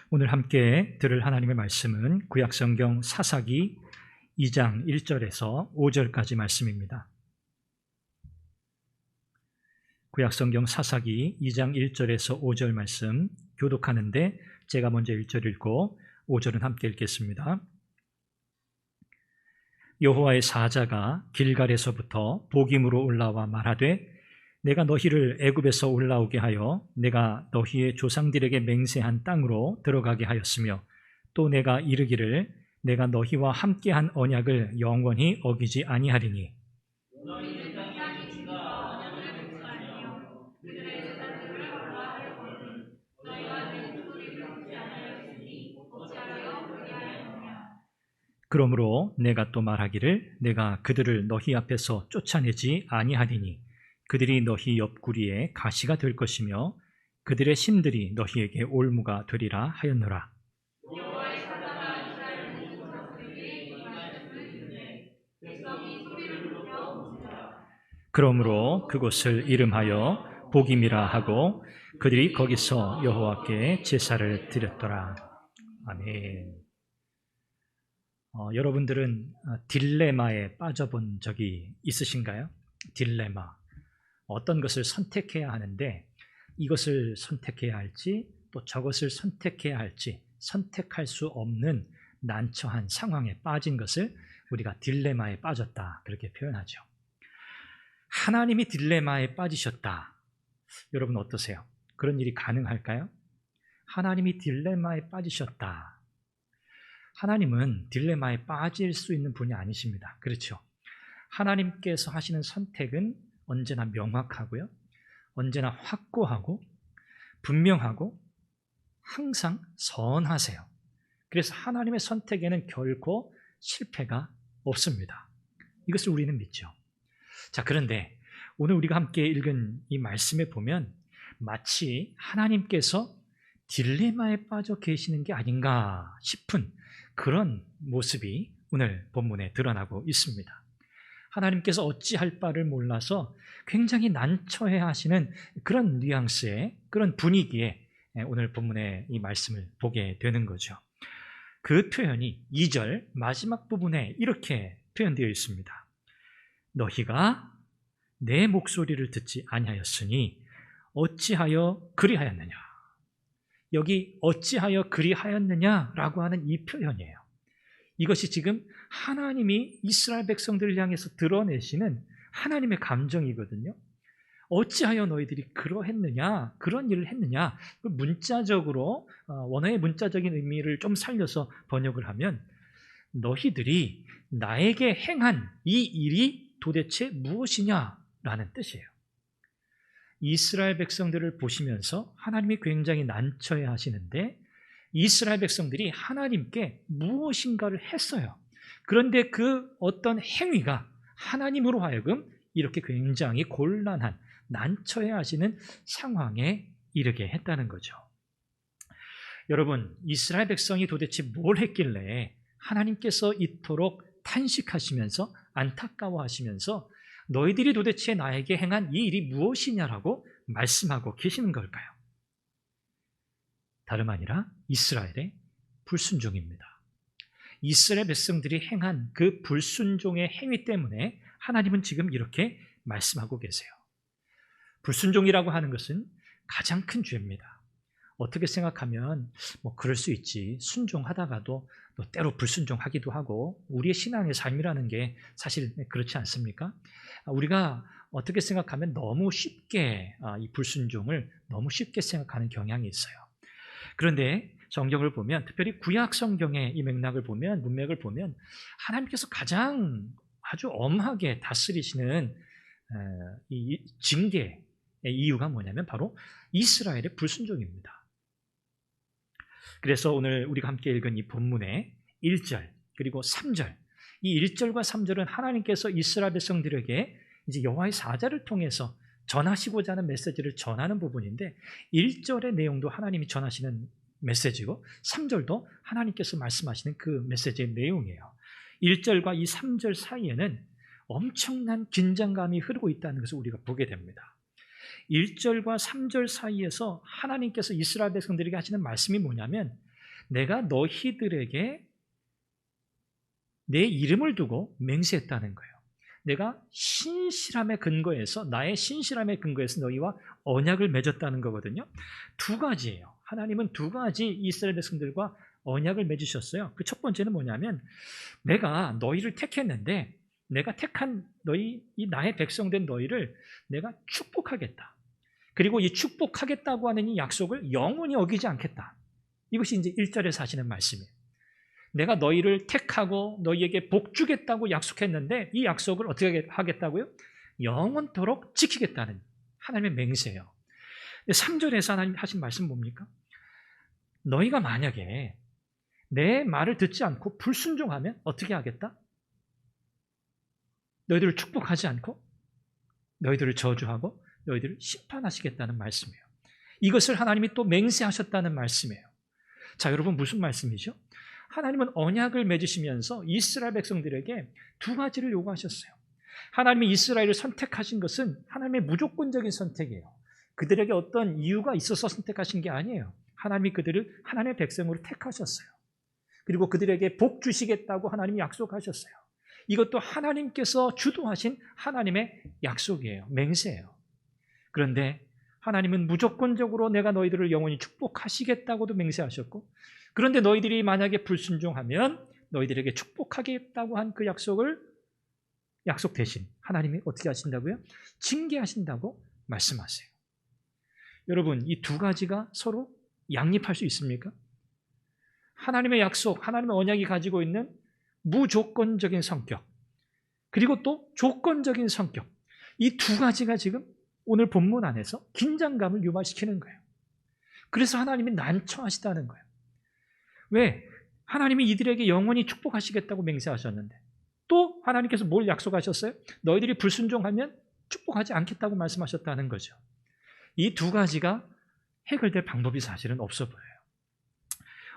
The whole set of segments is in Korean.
오늘 함께 들을 하나님의 말씀은 구약성경 사사기 2장 1절에서 5절까지 말씀입니다. 구약성경 사사기 2장 1절에서 5절 말씀 교독하는데 제가 먼저 1절 읽고 5절은 함께 읽겠습니다. 여호와의 사자가 길갈에서부터 복임으로 올라와 말하되 내가 너희를 애굽에서 올라오게 하여 내가 너희의 조상들에게 맹세한 땅으로 들어가게 하였으며 또 내가 이르기를 내가 너희와 함께한 언약을 영원히 어기지 아니하리니 그러므로 내가 또 말하기를 내가 그들을 너희 앞에서 쫓아내지 아니하리니 그들이 너희 옆구리에 가시가 될 것이며 그들의 심들이 너희에게 올무가 되리라 하였노라. 그러므로 그곳을 이름하여 복임이라 하고 그들이 거기서 여호와께 제사를 드렸더라. 아멘. 여러분들은 딜레마에 빠져본 적이 있으신가요? 딜레마. 어떤 것을 선택해야 하는데 이것을 선택해야 할지 또 저것을 선택해야 할지 선택할 수 없는 난처한 상황에 빠진 것을 우리가 딜레마에 빠졌다 그렇게 표현하죠. 하나님이 딜레마에 빠지셨다. 여러분 어떠세요? 그런 일이 가능할까요? 하나님이 딜레마에 빠지셨다. 하나님은 딜레마에 빠질 수 있는 분이 아니십니다. 그렇죠? 하나님께서 하시는 선택은 언제나 명확하고요. 언제나 확고하고 분명하고 항상 선하세요. 그래서 하나님의 선택에는 결코 실패가 없습니다. 이것을 우리는 믿죠. 자, 그런데 오늘 우리가 함께 읽은 이 말씀에 보면 마치 하나님께서 딜레마에 빠져 계시는 게 아닌가 싶은 그런 모습이 오늘 본문에 드러나고 있습니다. 하나님께서 어찌할 바를 몰라서 굉장히 난처해 하시는 그런 뉘앙스의 그런 분위기에 오늘 본문의 이 말씀을 보게 되는 거죠. 그 표현이 2절 마지막 부분에 이렇게 표현되어 있습니다. 너희가 내 목소리를 듣지 아니하였으니 어찌하여 그리하였느냐. 여기 어찌하여 그리하였느냐라고 하는 이 표현이에요. 이것이 지금 하나님이 이스라엘 백성들을 향해서 드러내시는 하나님의 감정이거든요. 어찌하여 너희들이 그러했느냐, 그런 일을 했느냐. 문자적으로 원어의 문자적인 의미를 좀 살려서 번역을 하면 너희들이 나에게 행한 이 일이 도대체 무엇이냐라는 뜻이에요. 이스라엘 백성들을 보시면서 하나님이 굉장히 난처해 하시는데 이스라엘 백성들이 하나님께 무엇인가를 했어요. 그런데 그 어떤 행위가 하나님으로 하여금 이렇게 굉장히 곤란한 난처해 하시는 상황에 이르게 했다는 거죠. 여러분, 이스라엘 백성이 도대체 뭘 했길래 하나님께서 이토록 탄식하시면서 안타까워하시면서 너희들이 도대체 나에게 행한 이 일이 무엇이냐라고 말씀하고 계시는 걸까요? 다름 아니라 이스라엘의 불순종입니다. 이스라엘 백성들이 행한 그 불순종의 행위 때문에 하나님은 지금 이렇게 말씀하고 계세요. 불순종이라고 하는 것은 가장 큰 죄입니다. 어떻게 생각하면 그럴 수 있지. 순종하다가도 또 때로 불순종하기도 하고 우리의 신앙의 삶이라는 게 사실 그렇지 않습니까? 우리가 어떻게 생각하면 너무 쉽게 이 불순종을 너무 쉽게 생각하는 경향이 있어요. 그런데 성경을 보면 특별히 구약 성경의 이 맥락을 보면 문맥을 보면 하나님께서 가장 아주 엄하게 다스리시는 이 징계의 이유가 뭐냐면 바로 이스라엘의 불순종입니다. 그래서 오늘 우리가 함께 읽은 이 본문의 1절 그리고 3절 이 1절과 3절은 하나님께서 이스라엘 백성들에게 이제 여호와의 사자를 통해서 전하시고자 하는 메시지를 전하는 부분인데 1절의 내용도 하나님이 전하시는 메시지고 3절도 하나님께서 말씀하시는 그 메시지의 내용이에요. 1절과 이 3절 사이에는 엄청난 긴장감이 흐르고 있다는 것을 우리가 보게 됩니다. 1절과 3절 사이에서 하나님께서 이스라엘 백성들에게 하시는 말씀이 뭐냐면 내가 너희들에게 내 이름을 두고 맹세했다는 거예요. 내가 신실함에 근거해서, 나의 신실함에 근거해서 너희와 언약을 맺었다는 거거든요. 두 가지예요. 하나님은 두 가지 이스라엘 백성들과 언약을 맺으셨어요. 그 첫 번째는 뭐냐면, 내가 너희를 택했는데 내가 택한 너희, 이 나의 백성된 너희를 내가 축복하겠다. 그리고 이 축복하겠다고 하는 이 약속을 영원히 어기지 않겠다. 이것이 이제 1절에서 하시는 말씀이에요. 내가 너희를 택하고 너희에게 복 주겠다고 약속했는데 이 약속을 어떻게 하겠다고요? 영원토록 지키겠다는 하나님의 맹세예요. 3절에서 하나님 하신 말씀 뭡니까? 너희가 만약에 내 말을 듣지 않고 불순종하면 어떻게 하겠다? 너희들을 축복하지 않고 너희들을 저주하고 너희들을 심판하시겠다는 말씀이에요. 이것을 하나님이 또 맹세하셨다는 말씀이에요. 자, 여러분, 무슨 말씀이죠? 하나님은 언약을 맺으시면서 이스라엘 백성들에게 두 가지를 요구하셨어요. 하나님이 이스라엘을 선택하신 것은 하나님의 무조건적인 선택이에요. 그들에게 어떤 이유가 있어서 선택하신 게 아니에요. 하나님이 그들을 하나님의 백성으로 택하셨어요. 그리고 그들에게 복 주시겠다고 하나님이 약속하셨어요. 이것도 하나님께서 주도하신 하나님의 약속이에요. 맹세예요. 그런데 하나님은 무조건적으로 내가 너희들을 영원히 축복하시겠다고도 맹세하셨고, 그런데 너희들이 만약에 불순종하면 너희들에게 축복하겠다고 한 그 약속 대신 하나님이 어떻게 하신다고요? 징계하신다고 말씀하세요. 여러분, 이 두 가지가 서로 양립할 수 있습니까? 하나님의 약속, 하나님의 언약이 가지고 있는 무조건적인 성격, 그리고 또 조건적인 성격, 이 두 가지가 지금 오늘 본문 안에서 긴장감을 유발시키는 거예요. 그래서 하나님이 난처하시다는 거예요. 왜? 하나님이 이들에게 영원히 축복하시겠다고 맹세하셨는데 또 하나님께서 뭘 약속하셨어요? 너희들이 불순종하면 축복하지 않겠다고 말씀하셨다는 거죠. 이 두 가지가 해결될 방법이 사실은 없어 보여요.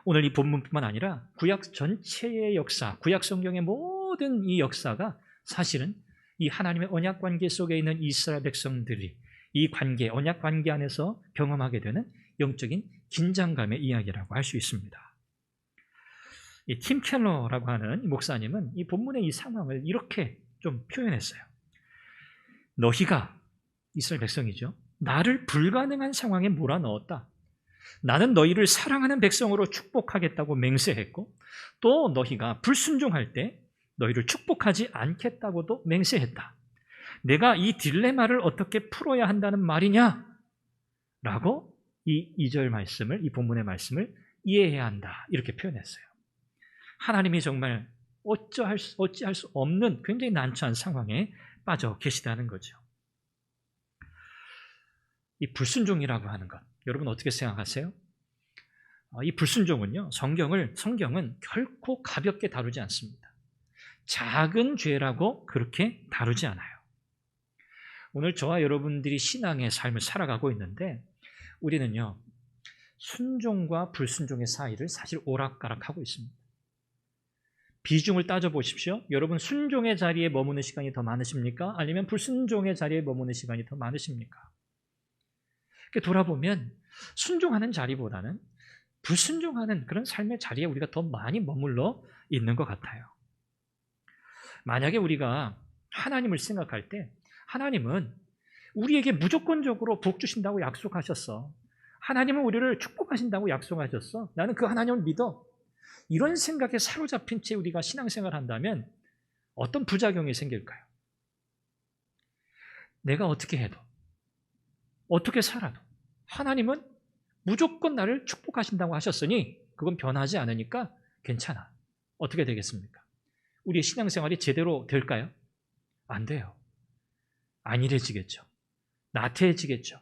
오늘 이 본문뿐만 아니라 구약 전체의 역사, 구약 성경의 모든 이 역사가 사실은 이 하나님의 언약 관계 속에 있는 이스라엘 백성들이 이 관계, 언약 관계 안에서 경험하게 되는 영적인 긴장감의 이야기라고 할 수 있습니다. 이 팀 켈러라고 하는 목사님은 이 본문의 이 상황을 이렇게 좀 표현했어요. 너희가, 이스라엘 백성이죠, 나를 불가능한 상황에 몰아넣었다. 나는 너희를 사랑하는 백성으로 축복하겠다고 맹세했고 또 너희가 불순종할 때 너희를 축복하지 않겠다고도 맹세했다. 내가 이 딜레마를 어떻게 풀어야 한다는 말이냐? 라고 이 2절 말씀을, 이 본문의 말씀을 이해해야 한다. 이렇게 표현했어요. 하나님이 정말 어찌할 수 없는 굉장히 난처한 상황에 빠져 계시다는 거죠. 이 불순종이라고 하는 것, 여러분 어떻게 생각하세요? 이 불순종은요, 성경은 결코 가볍게 다루지 않습니다. 작은 죄라고 그렇게 다루지 않아요. 오늘 저와 여러분들이 신앙의 삶을 살아가고 있는데 우리는요, 순종과 불순종의 사이를 사실 오락가락하고 있습니다. 비중을 따져보십시오. 여러분, 순종의 자리에 머무는 시간이 더 많으십니까? 아니면 불순종의 자리에 머무는 시간이 더 많으십니까? 돌아보면 순종하는 자리보다는 불순종하는 그런 삶의 자리에 우리가 더 많이 머물러 있는 것 같아요. 만약에 우리가 하나님을 생각할 때 하나님은 우리에게 무조건적으로 복 주신다고 약속하셨어. 하나님은 우리를 축복하신다고 약속하셨어. 나는 그 하나님을 믿어. 이런 생각에 사로잡힌 채 우리가 신앙생활을 한다면 어떤 부작용이 생길까요? 내가 어떻게 해도, 어떻게 살아도 하나님은 무조건 나를 축복하신다고 하셨으니 그건 변하지 않으니까 괜찮아. 어떻게 되겠습니까? 우리의 신앙생활이 제대로 될까요? 안 돼요. 안일해지겠죠. 나태해지겠죠.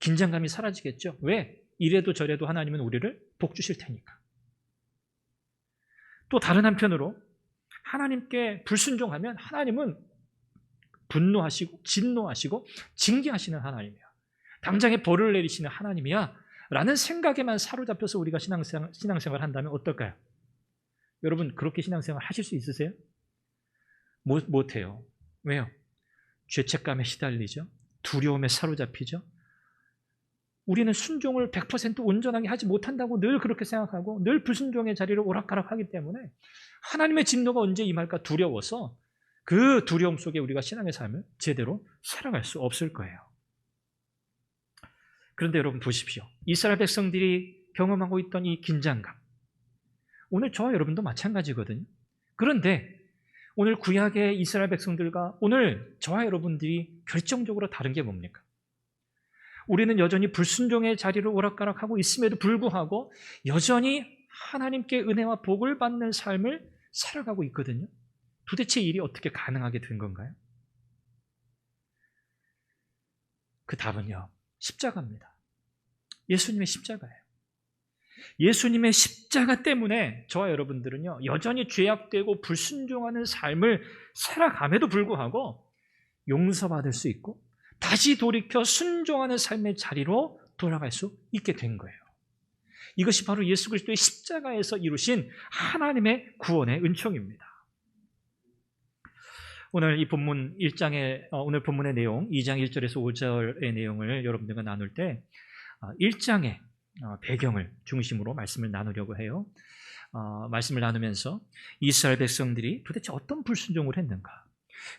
긴장감이 사라지겠죠. 왜? 이래도 저래도 하나님은 우리를 복 주실 테니까. 또 다른 한편으로 하나님께 불순종하면 하나님은 분노하시고 진노하시고 징계하시는 하나님이야. 당장에 벌을 내리시는 하나님이야 라는 생각에만 사로잡혀서 우리가 신앙생활 한다면 어떨까요? 여러분, 그렇게 신앙생활 하실 수 있으세요? 못해요. 왜요? 죄책감에 시달리죠. 두려움에 사로잡히죠. 우리는 순종을 100% 온전하게 하지 못한다고 늘 그렇게 생각하고 늘 불순종의 자리를 오락가락하기 때문에 하나님의 진노가 언제 임할까 두려워서 그 두려움 속에 우리가 신앙의 삶을 제대로 살아갈 수 없을 거예요. 그런데 여러분 보십시오. 이스라엘 백성들이 경험하고 있던 이 긴장감, 오늘 저와 여러분도 마찬가지거든요. 그런데 오늘 구약의 이스라엘 백성들과 오늘 저와 여러분들이 결정적으로 다른 게 뭡니까? 우리는 여전히 불순종의 자리를 오락가락하고 있음에도 불구하고 여전히 하나님께 은혜와 복을 받는 삶을 살아가고 있거든요. 도대체 이 일이 어떻게 가능하게 된 건가요? 그 답은요, 십자가입니다. 예수님의 십자가예요. 예수님의 십자가 때문에 저와 여러분들은요, 여전히 죄악되고 불순종하는 삶을 살아감에도 불구하고 용서받을 수 있고 다시 돌이켜 순종하는 삶의 자리로 돌아갈 수 있게 된 거예요. 이것이 바로 예수 그리스도의 십자가에서 이루신 하나님의 구원의 은총입니다. 오늘 이 본문 1장의 오늘 본문의 내용 2장 1절에서 5절의 내용을 여러분들과 나눌 때 1장의 배경을 중심으로 말씀을 나누려고 해요. 말씀을 나누면서 이스라엘 백성들이 도대체 어떤 불순종을 했는가?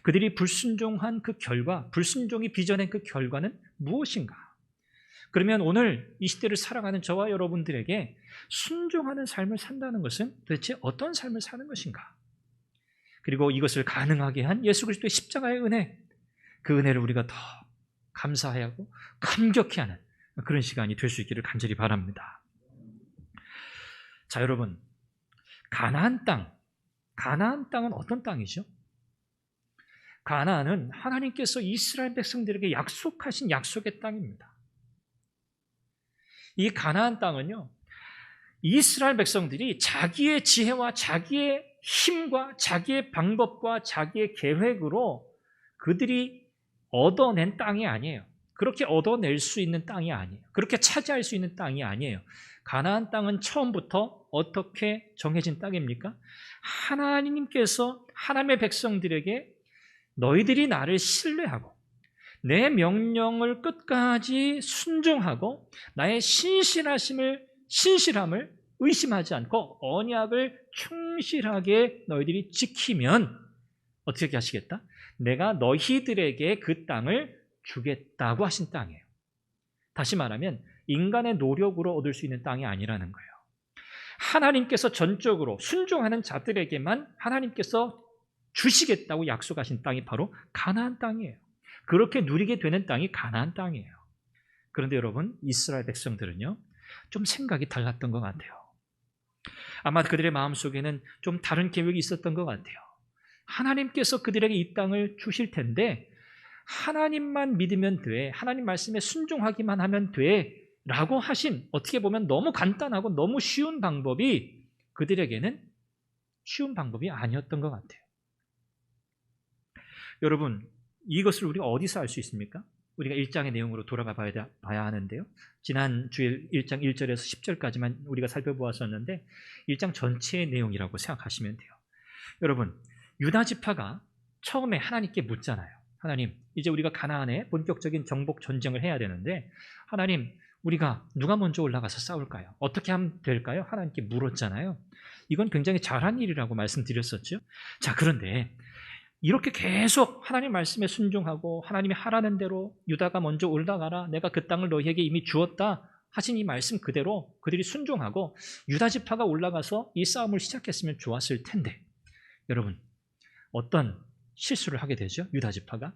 그들이 불순종한 그 결과, 불순종이 빚어낸 그 결과는 무엇인가? 그러면 오늘 이 시대를 살아가는 저와 여러분들에게 순종하는 삶을 산다는 것은 도대체 어떤 삶을 사는 것인가? 그리고 이것을 가능하게 한 예수 그리스도의 십자가의 은혜, 그 은혜를 우리가 더 감사하고 감격해 하는 그런 시간이 될 수 있기를 간절히 바랍니다. 자, 여러분, 가나안 땅은 어떤 땅이죠? 가나안은 하나님께서 이스라엘 백성들에게 약속하신 약속의 땅입니다. 이 가나안 땅은요, 이스라엘 백성들이 자기의 지혜와 자기의 힘과 자기의 방법과 자기의 계획으로 그들이 얻어낸 땅이 아니에요. 그렇게 얻어낼 수 있는 땅이 아니에요. 그렇게 차지할 수 있는 땅이 아니에요. 가나안 땅은 처음부터 어떻게 정해진 땅입니까? 하나님께서 하나님의 백성들에게 너희들이 나를 신뢰하고 내 명령을 끝까지 순종하고 나의 신실함을 의심하지 않고 언약을 충실하게 너희들이 지키면 어떻게 하시겠다? 내가 너희들에게 그 땅을 주겠다고 하신 땅이에요. 다시 말하면 인간의 노력으로 얻을 수 있는 땅이 아니라는 거예요. 하나님께서 전적으로 순종하는 자들에게만 하나님께서 주시겠다고 약속하신 땅이 바로 가나안 땅이에요. 그렇게 누리게 되는 땅이 가나안 땅이에요. 그런데 여러분, 이스라엘 백성들은요, 좀 생각이 달랐던 것 같아요. 아마 그들의 마음속에는 좀 다른 계획이 있었던 것 같아요. 하나님께서 그들에게 이 땅을 주실 텐데 하나님만 믿으면 돼, 하나님 말씀에 순종하기만 하면 돼 라고 하신, 어떻게 보면 너무 간단하고 너무 쉬운 방법이 그들에게는 쉬운 방법이 아니었던 것 같아요. 여러분, 이것을 우리가 어디서 알 수 있습니까? 우리가 1장의 내용으로 돌아가 봐야 하는데요. 지난 주일 1장 1절에서 10절까지만 우리가 살펴보았었는데 1장 전체의 내용이라고 생각하시면 돼요. 여러분, 유다 지파가 처음에 하나님께 묻잖아요. 하나님, 이제 우리가 가나안에 본격적인 정복 전쟁을 해야 되는데 하나님, 우리가 누가 먼저 올라가서 싸울까요? 어떻게 하면 될까요? 하나님께 물었잖아요. 이건 굉장히 잘한 일이라고 말씀드렸었죠. 자, 그런데 이렇게 계속 하나님 말씀에 순종하고 하나님이 하라는 대로 유다가 먼저 올라가라, 내가 그 땅을 너희에게 이미 주었다 하신 이 말씀 그대로 그들이 순종하고 유다 지파가 올라가서 이 싸움을 시작했으면 좋았을 텐데, 여러분, 어떤 실수를 하게 되죠? 유다 지파가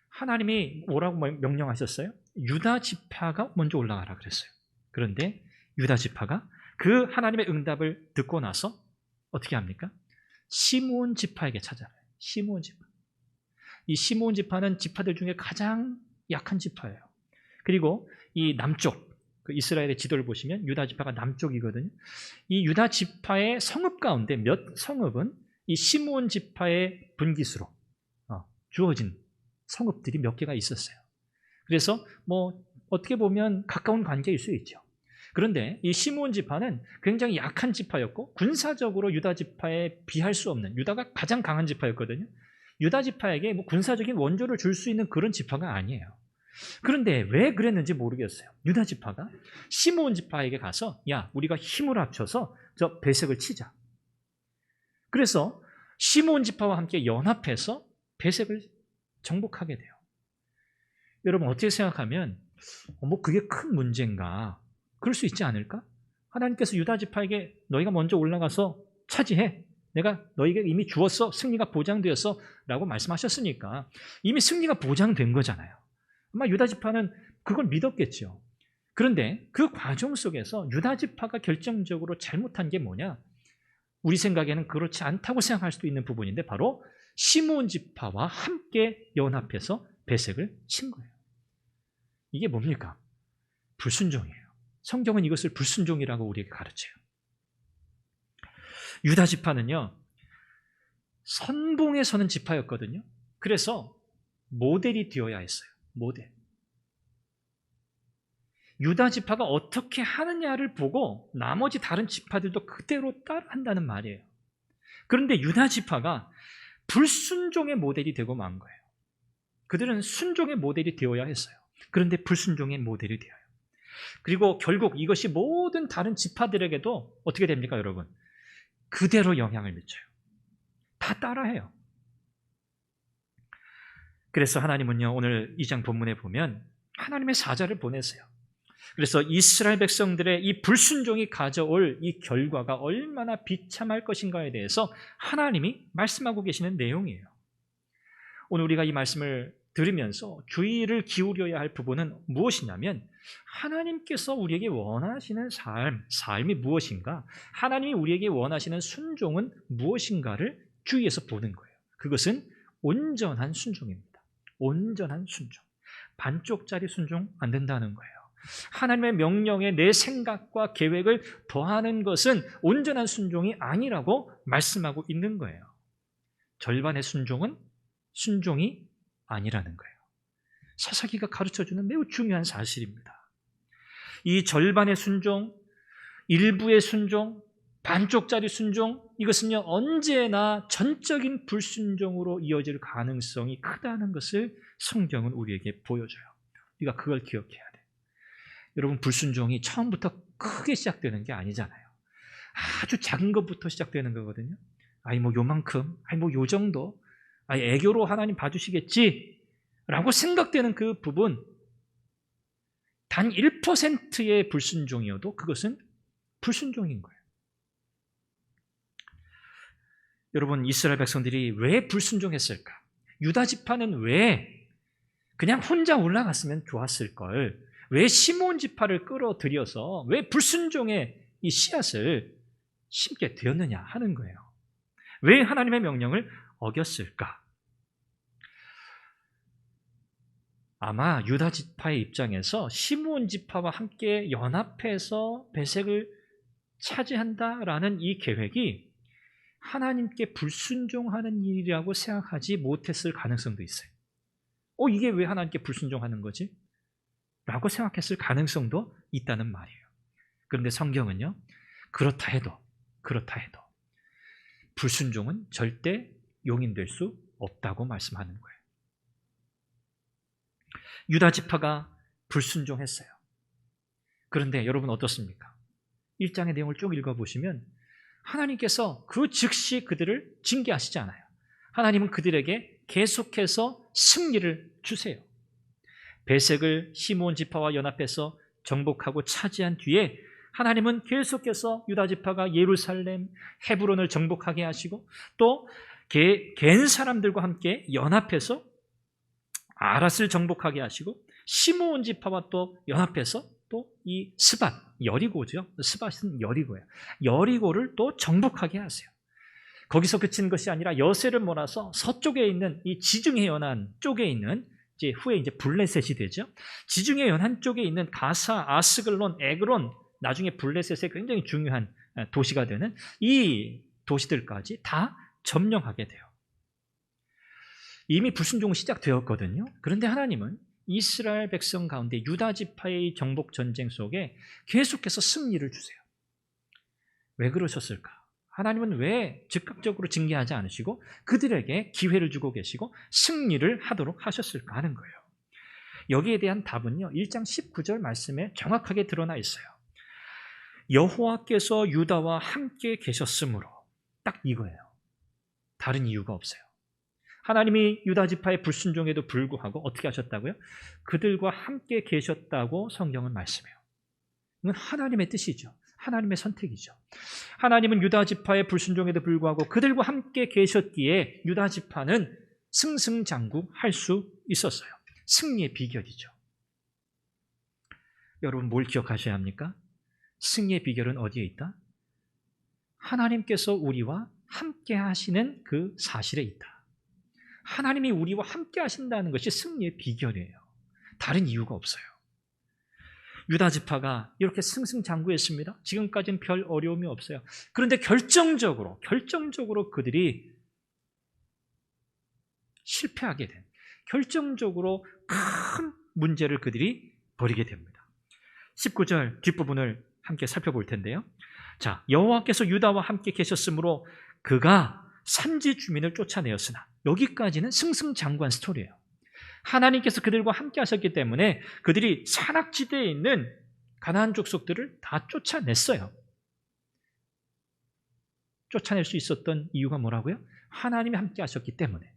하나님이 뭐라고 명령하셨어요? 유다 지파가 먼저 올라가라 그랬어요. 그런데 유다 지파가 그 하나님의 응답을 듣고 나서 어떻게 합니까? 시므온 지파에게 찾아가요. 시므온 지파. 이 시므온 지파는 지파들 중에 가장 약한 지파예요. 그리고 이 남쪽, 그 이스라엘의 지도를 보시면 유다 지파가 남쪽이거든요. 이 유다 지파의 성읍 가운데 몇 성읍은 이 시므온 지파의 분깃으로 주어진 성읍들이 몇 개가 있었어요. 그래서 뭐 어떻게 보면 가까운 관계일 수 있죠. 그런데 이 시므온 지파는 굉장히 약한 지파였고 군사적으로 유다 지파에 비할 수 없는, 유다가 가장 강한 지파였거든요. 유다 지파에게 뭐 군사적인 원조를 줄 수 있는 그런 지파가 아니에요. 그런데 왜 그랬는지 모르겠어요. 유다 지파가 시므온 지파에게 가서 야, 우리가 힘을 합쳐서 저 베색을 치자. 그래서 시므온 지파와 함께 연합해서 베색을 정복하게 돼요. 여러분 어떻게 생각하면 뭐 그게 큰 문제인가? 그럴 수 있지 않을까? 하나님께서 유다 지파에게 너희가 먼저 올라가서 차지해. 내가 너희에게 이미 주었어. 승리가 보장되었어. 라고 말씀하셨으니까 이미 승리가 보장된 거잖아요. 아마 유다 지파는 그걸 믿었겠죠. 그런데 그 과정 속에서 유다 지파가 결정적으로 잘못한 게 뭐냐? 우리 생각에는 그렇지 않다고 생각할 수도 있는 부분인데 바로 시므온 지파와 함께 연합해서 베색을 친 거예요. 이게 뭡니까? 불순종이에요. 성경은 이것을 불순종이라고 우리에게 가르쳐요. 유다 지파는요, 선봉에 서는 지파였거든요. 그래서 모델이 되어야 했어요. 모델. 유다 지파가 어떻게 하느냐를 보고 나머지 다른 지파들도 그대로 따라한다는 말이에요. 그런데 유다 지파가 불순종의 모델이 되고 만 거예요. 그들은 순종의 모델이 되어야 했어요. 그런데 불순종의 모델이 되어요. 그리고 결국 이것이 모든 다른 지파들에게도 어떻게 됩니까, 여러분? 그대로 영향을 미쳐요. 다 따라해요. 그래서 하나님은요, 오늘 2장 본문에 보면 하나님의 사자를 보내세요. 그래서 이스라엘 백성들의 이 불순종이 가져올 이 결과가 얼마나 비참할 것인가에 대해서 하나님이 말씀하고 계시는 내용이에요. 오늘 우리가 이 말씀을 들으면서 주의를 기울여야 할 부분은 무엇이냐면 하나님께서 우리에게 원하시는 삶이 무엇인가? 하나님이 우리에게 원하시는 순종은 무엇인가를 주의해서 보는 거예요. 그것은 온전한 순종입니다. 온전한 순종. 반쪽짜리 순종 안 된다는 거예요. 하나님의 명령에 내 생각과 계획을 더하는 것은 온전한 순종이 아니라고 말씀하고 있는 거예요. 절반의 순종은 순종이 아니라는 거예요. 사사기가 가르쳐주는 매우 중요한 사실입니다. 이 절반의 순종, 일부의 순종, 반쪽짜리 순종, 이것은요 언제나 전적인 불순종으로 이어질 가능성이 크다는 것을 성경은 우리에게 보여줘요. 우리가 그걸 기억해야 돼요. 여러분, 불순종이 처음부터 크게 시작되는 게 아니잖아요. 아주 작은 것부터 시작되는 거거든요. 아니 뭐 요만큼, 아니 뭐 요 정도, 아니 애교로 하나님 봐주시겠지 라고 생각되는 그 부분, 단 1%의 불순종이어도 그것은 불순종인 거예요. 여러분, 이스라엘 백성들이 왜 불순종했을까? 유다 지파는 왜 그냥 혼자 올라갔으면 좋았을 걸, 왜 시므온 지파를 끌어들여서 왜 불순종의 이 씨앗을 심게 되었느냐 하는 거예요. 왜 하나님의 명령을 어겼을까? 아마 유다 지파의 입장에서 시므온 지파와 함께 연합해서 베색을 차지한다라는 이 계획이 하나님께 불순종하는 일이라고 생각하지 못했을 가능성도 있어요. 이게 왜 하나님께 불순종하는 거지? 라고 생각했을 가능성도 있다는 말이에요. 그런데 성경은요, 그렇다 해도 불순종은 절대 용인될 수 없다고 말씀하는 거예요. 유다 지파가 불순종했어요. 그런데 여러분 어떻습니까? 1장의 내용을 쭉 읽어보시면 하나님께서 그 즉시 그들을 징계하시지 않아요. 하나님은 그들에게 계속해서 승리를 주세요. 베색을 시므온 지파와 연합해서 정복하고 차지한 뒤에 하나님은 계속해서 유다 지파가 예루살렘, 헤브론을 정복하게 하시고 또 갠 사람들과 함께 연합해서 아랏을 정복하게 하시고 시므온 지파와 또 연합해서 또 이 스밧, 여리고죠. 스밧은 여리고예요. 여리고를 또 정복하게 하세요. 거기서 그치는 것이 아니라 여세를 몰아서 서쪽에 있는 이 지중해 연안 쪽에 있는 후에 블레셋이 되죠. 지중해 연안 쪽에 있는 가사, 아스글론, 에그론, 나중에 블레셋의 굉장히 중요한 도시가 되는 이 도시들까지 다 점령하게 돼요. 이미 불순종은 시작되었거든요. 그런데 하나님은 이스라엘 백성 가운데 유다 지파의 정복 전쟁 속에 계속해서 승리를 주세요. 왜 그러셨을까? 하나님은 왜 즉각적으로 징계하지 않으시고 그들에게 기회를 주고 계시고 승리를 하도록 하셨을까 하는 거예요. 여기에 대한 답은요, 1장 19절 말씀에 정확하게 드러나 있어요. 여호와께서 유다와 함께 계셨으므로, 딱 이거예요. 다른 이유가 없어요. 하나님이 유다 지파의 불순종에도 불구하고 어떻게 하셨다고요? 그들과 함께 계셨다고 성경은 말씀해요. 이건 하나님의 뜻이죠. 하나님의 선택이죠. 하나님은 유다 지파의 불순종에도 불구하고 그들과 함께 계셨기에 유다 지파는 승승장구할 수 있었어요. 승리의 비결이죠. 여러분, 뭘 기억하셔야 합니까? 승리의 비결은 어디에 있다? 하나님께서 우리와 함께 하시는 그 사실에 있다. 하나님이 우리와 함께 하신다는 것이 승리의 비결이에요. 다른 이유가 없어요. 유다 지파가 이렇게 승승장구했습니다. 지금까지는 별 어려움이 없어요. 그런데 결정적으로 그들이 실패하게 된, 결정적으로 큰 문제를 그들이 벌이게 됩니다. 19절 뒷부분을 함께 살펴볼 텐데요. 자, 여호와께서 유다와 함께 계셨으므로 그가 산지 주민을 쫓아내었으나, 여기까지는 승승장구한 스토리예요. 하나님께서 그들과 함께 하셨기 때문에 그들이 산악지대에 있는 가나안 족속들을 다 쫓아냈어요. 쫓아낼 수 있었던 이유가 뭐라고요? 하나님이 함께 하셨기 때문에.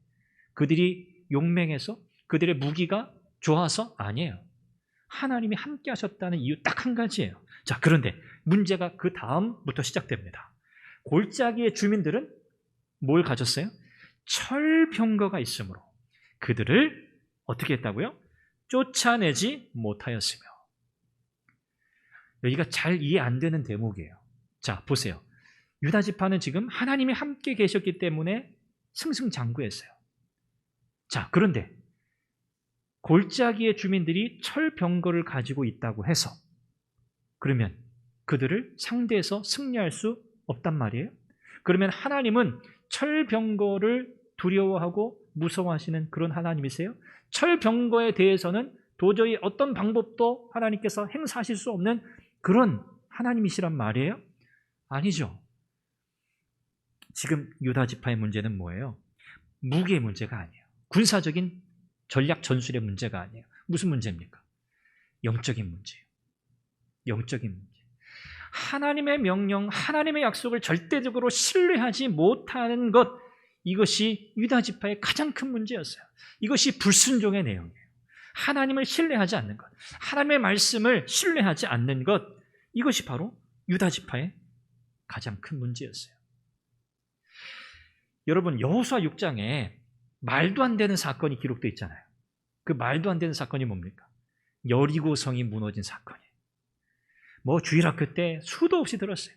그들이 용맹해서, 그들의 무기가 좋아서? 아니에요. 하나님이 함께 하셨다는 이유 딱 한 가지예요. 자, 그런데 문제가 그 다음부터 시작됩니다. 골짜기의 주민들은 뭘 가졌어요? 철병거가 있으므로 그들을 어떻게 했다고요? 쫓아내지 못하였으며. 여기가 잘 이해 안 되는 대목이에요. 자, 보세요. 유다 지파는 지금 하나님이 함께 계셨기 때문에 승승장구했어요. 자, 그런데 골짜기의 주민들이 철병거를 가지고 있다고 해서 그러면 그들을 상대해서 승리할 수 없단 말이에요. 그러면 하나님은 철병거를 두려워하고 무서워하시는 그런 하나님이세요? 철병거에 대해서는 도저히 어떤 방법도 하나님께서 행사하실 수 없는 그런 하나님이시란 말이에요? 아니죠. 지금 유다 지파의 문제는 뭐예요? 무기의 문제가 아니에요. 군사적인 전략 전술의 문제가 아니에요. 무슨 문제입니까? 영적인 문제예요. 영적인 문제. 하나님의 명령, 하나님의 약속을 절대적으로 신뢰하지 못하는 것, 이것이 유다 지파의 가장 큰 문제였어요. 이것이 불순종의 내용이에요. 하나님을 신뢰하지 않는 것, 하나님의 말씀을 신뢰하지 않는 것, 이것이 바로 유다 지파의 가장 큰 문제였어요. 여러분, 여호수아 6장에 말도 안 되는 사건이 기록되어 있잖아요. 그 말도 안 되는 사건이 뭡니까? 여리고성이 무너진 사건이에요. 주일학교 때 수도 없이 들었어요.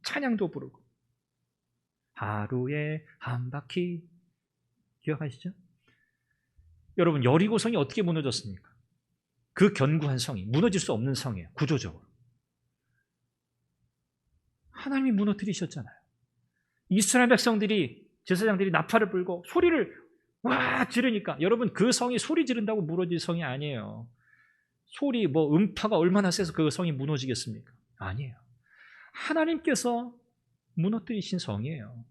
찬양도 부르고. 하루에 한 바퀴. 기억하시죠? 여러분, 여리고성이 어떻게 무너졌습니까? 그 견고한 성이 무너질 수 없는 성이에요. 구조적으로. 하나님이 무너뜨리셨잖아요. 이스라엘 백성들이, 제사장들이 나팔을 불고 소리를 와 지르니까, 여러분, 그 성이 소리 지른다고 무너질 성이 아니에요. 소리, 음파가 얼마나 세서 그 성이 무너지겠습니까? 아니에요. 하나님께서 무너뜨리신 성이에요.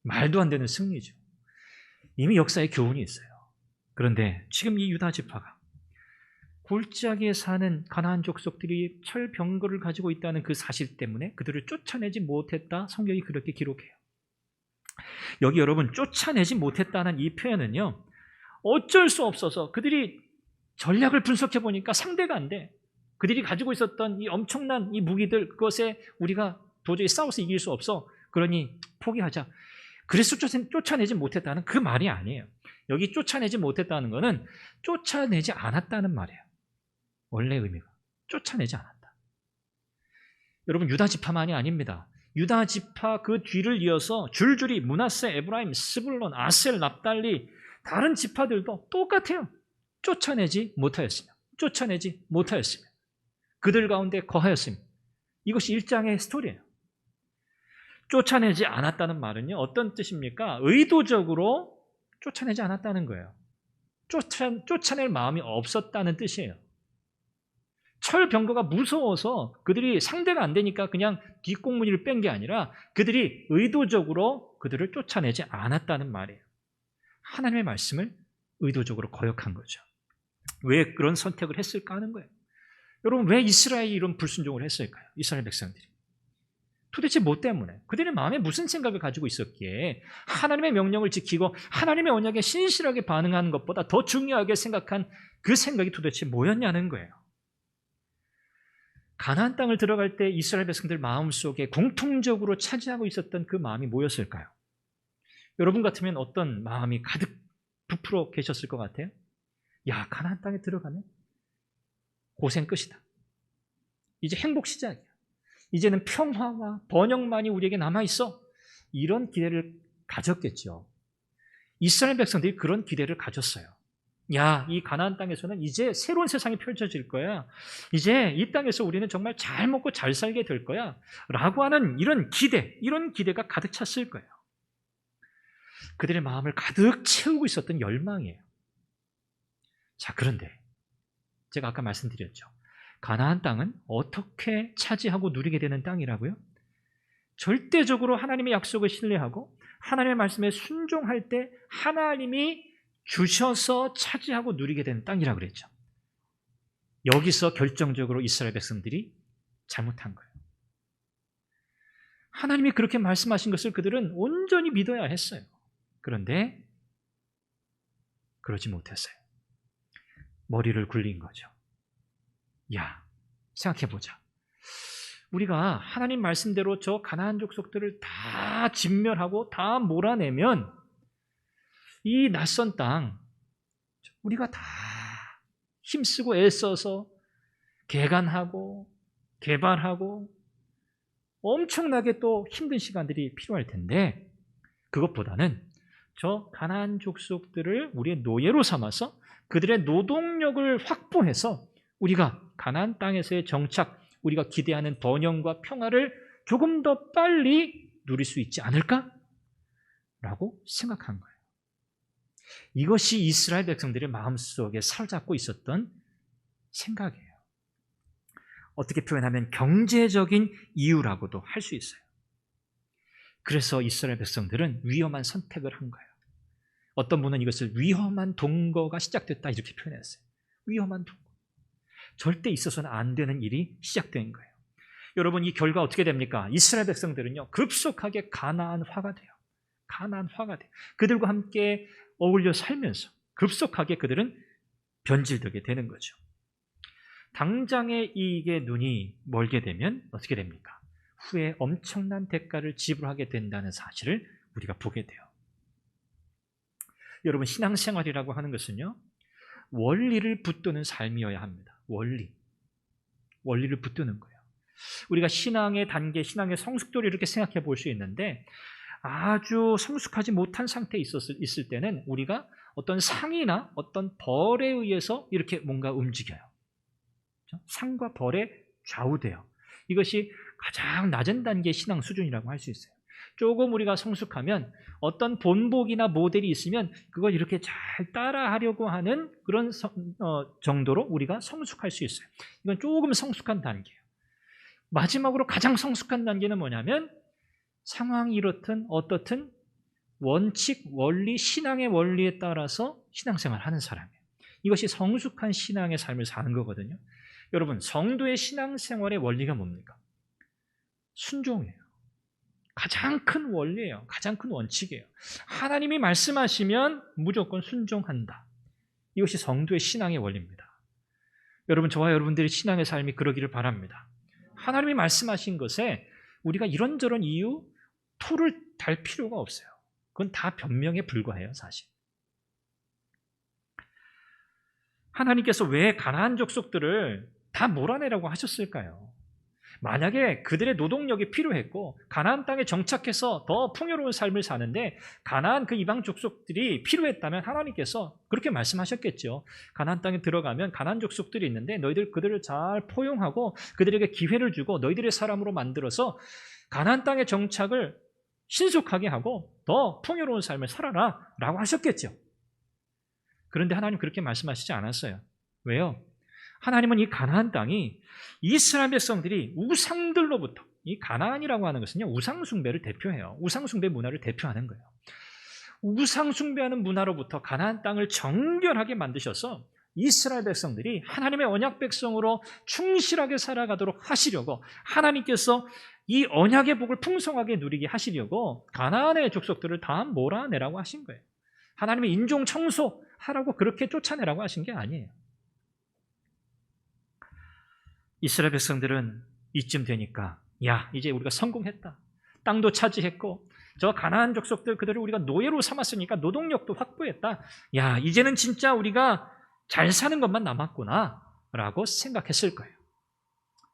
말도 안 되는 승리죠. 이미 역사의 교훈이 있어요. 그런데 지금 이 유다 지파가 골짜기에 사는 가나안 족속들이 철병거를 가지고 있다는 그 사실 때문에 그들을 쫓아내지 못했다. 성경이 그렇게 기록해요. 여기 여러분, 쫓아내지 못했다는 이 표현은요, 어쩔 수 없어서 그들이 전략을 분석해 보니까 상대가 안 돼. 그들이 가지고 있었던 이 엄청난 이 무기들, 그것에 우리가 도저히 싸워서 이길 수 없어. 그러니 포기하자. 그래서 쫓아내지 못했다는 그 말이 아니에요. 여기 쫓아내지 못했다는 것은 쫓아내지 않았다는 말이에요. 원래 의미가 쫓아내지 않았다. 여러분, 유다 지파만이 아닙니다. 유다 지파 그 뒤를 이어서 줄줄이 므낫세, 에브라임, 스불론, 아셀, 납달리, 다른 지파들도 똑같아요. 쫓아내지 못하였으며, 쫓아내지 못하였으며, 그들 가운데 거하였으며. 이것이 1장의 스토리예요. 쫓아내지 않았다는 말은요, 어떤 뜻입니까? 의도적으로 쫓아내지 않았다는 거예요. 쫓아낼 마음이 없었다는 뜻이에요. 철병거가 무서워서 그들이 상대가 안 되니까 그냥 뒷공무니를 뺀 게 아니라 그들이 의도적으로 그들을 쫓아내지 않았다는 말이에요. 하나님의 말씀을 의도적으로 거역한 거죠. 왜 그런 선택을 했을까 하는 거예요. 여러분, 왜 이스라엘이 이런 불순종을 했을까요? 이스라엘 백성들이. 도대체 뭐 때문에? 그들의 마음에 무슨 생각을 가지고 있었기에 하나님의 명령을 지키고 하나님의 언약에 신실하게 반응하는 것보다 더 중요하게 생각한 그 생각이 도대체 뭐였냐는 거예요. 가나안 땅을 들어갈 때 이스라엘 백성들 마음속에 공통적으로 차지하고 있었던 그 마음이 뭐였을까요? 여러분 같으면 어떤 마음이 가득 부풀어 계셨을 것 같아요? 야, 가나안 땅에 들어가면 고생 끝이다. 이제 행복 시작이야. 이제는 평화와 번영만이 우리에게 남아있어. 이런 기대를 가졌겠죠. 이스라엘 백성들이 그런 기대를 가졌어요. 야, 이 가나안 땅에서는 이제 새로운 세상이 펼쳐질 거야. 이제 이 땅에서 우리는 정말 잘 먹고 잘 살게 될 거야. 라고 하는 이런 기대가 가득 찼을 거예요. 그들의 마음을 가득 채우고 있었던 열망이에요. 자, 그런데 제가 아까 말씀드렸죠. 가나안 땅은 어떻게 차지하고 누리게 되는 땅이라고요? 절대적으로 하나님의 약속을 신뢰하고 하나님의 말씀에 순종할 때 하나님이 주셔서 차지하고 누리게 되는 땅이라고 그랬죠. 여기서 결정적으로 이스라엘 백성들이 잘못한 거예요. 하나님이 그렇게 말씀하신 것을 그들은 온전히 믿어야 했어요. 그런데 그러지 못했어요. 머리를 굴린 거죠. 야, 생각해보자. 우리가 하나님 말씀대로 저 가나안 족속들을 다 진멸하고 다 몰아내면 이 낯선 땅 우리가 다 힘쓰고 애써서 개간하고 개발하고 엄청나게 또 힘든 시간들이 필요할 텐데 그것보다는 저 가나안 족속들을 우리의 노예로 삼아서 그들의 노동력을 확보해서 우리가 가나안 땅에서의 정착, 우리가 기대하는 번영과 평화를 조금 더 빨리 누릴 수 있지 않을까? 라고 생각한 거예요. 이것이 이스라엘 백성들의 마음속에 사로잡고 있었던 생각이에요. 어떻게 표현하면 경제적인 이유라고도 할 수 있어요. 그래서 이스라엘 백성들은 위험한 선택을 한 거예요. 어떤 분은 이것을 위험한 동거가 시작됐다 이렇게 표현했어요. 위험한 동거. 절대 있어서는 안 되는 일이 시작된 거예요. 여러분, 이 결과 어떻게 됩니까? 이스라엘 백성들은요, 급속하게 가나안화가 돼요. 가나안화가 돼요. 그들과 함께 어울려 살면서 급속하게 그들은 변질되게 되는 거죠. 당장의 이익에 눈이 멀게 되면 어떻게 됩니까? 후에 엄청난 대가를 지불하게 된다는 사실을 우리가 보게 돼요. 여러분, 신앙생활이라고 하는 것은요, 원리를 붙드는 삶이어야 합니다. 원리를 붙드는 거예요. 우리가 신앙의 단계, 신앙의 성숙도를 이렇게 생각해 볼 수 있는데 아주 성숙하지 못한 상태에 있을 때는 우리가 어떤 상이나 어떤 벌에 의해서 이렇게 뭔가 움직여요. 상과 벌에 좌우돼요. 이것이 가장 낮은 단계의 신앙 수준이라고 할 수 있어요. 조금 우리가 성숙하면 어떤 본보기나 모델이 있으면 그걸 이렇게 잘 따라하려고 하는 그런 정도로 우리가 성숙할 수 있어요. 이건 조금 성숙한 단계예요. 마지막으로 가장 성숙한 단계는 뭐냐면 상황이 이렇든 어떻든 원칙, 원리, 신앙의 원리에 따라서 신앙생활을 하는 사람이에요. 이것이 성숙한 신앙의 삶을 사는 거거든요. 여러분, 성도의 신앙생활의 원리가 뭡니까? 순종이에요. 가장 큰 원리예요. 가장 큰 원칙이에요. 하나님이 말씀하시면 무조건 순종한다. 이것이 성도의 신앙의 원리입니다. 여러분, 저와 여러분들의 신앙의 삶이 그러기를 바랍니다. 하나님이 말씀하신 것에 우리가 이런저런 이유, 토를 달 필요가 없어요. 그건 다 변명에 불과해요, 사실. 하나님께서 왜 가나안 족속들을 다 몰아내라고 하셨을까요? 만약에 그들의 노동력이 필요했고 가나안 땅에 정착해서 더 풍요로운 삶을 사는데 가나안 그 이방 족속들이 필요했다면 하나님께서 그렇게 말씀하셨겠죠. 가나안 땅에 들어가면 가나안 족속들이 있는데 너희들 그들을 잘 포용하고 그들에게 기회를 주고 너희들의 사람으로 만들어서 가나안 땅의 정착을 신속하게 하고 더 풍요로운 삶을 살아라 라고 하셨겠죠. 그런데 하나님 그렇게 말씀하시지 않았어요. 왜요? 하나님은 이 가나안 땅이 이스라엘 백성들이 우상들로부터, 이 가나안이라고 하는 것은요, 우상숭배를 대표해요. 우상숭배 문화를 대표하는 거예요. 우상숭배하는 문화로부터 가나안 땅을 정결하게 만드셔서 이스라엘 백성들이 하나님의 언약 백성으로 충실하게 살아가도록 하시려고 하나님께서 이 언약의 복을 풍성하게 누리게 하시려고 가나안의 족속들을 다 몰아내라고 하신 거예요. 하나님의 인종 청소하라고 그렇게 쫓아내라고 하신 게 아니에요. 이스라엘 백성들은 이쯤 되니까 야, 이제 우리가 성공했다. 땅도 차지했고 저 가나안 족속들 그들을 우리가 노예로 삼았으니까 노동력도 확보했다. 야, 이제는 진짜 우리가 잘 사는 것만 남았구나 라고 생각했을 거예요.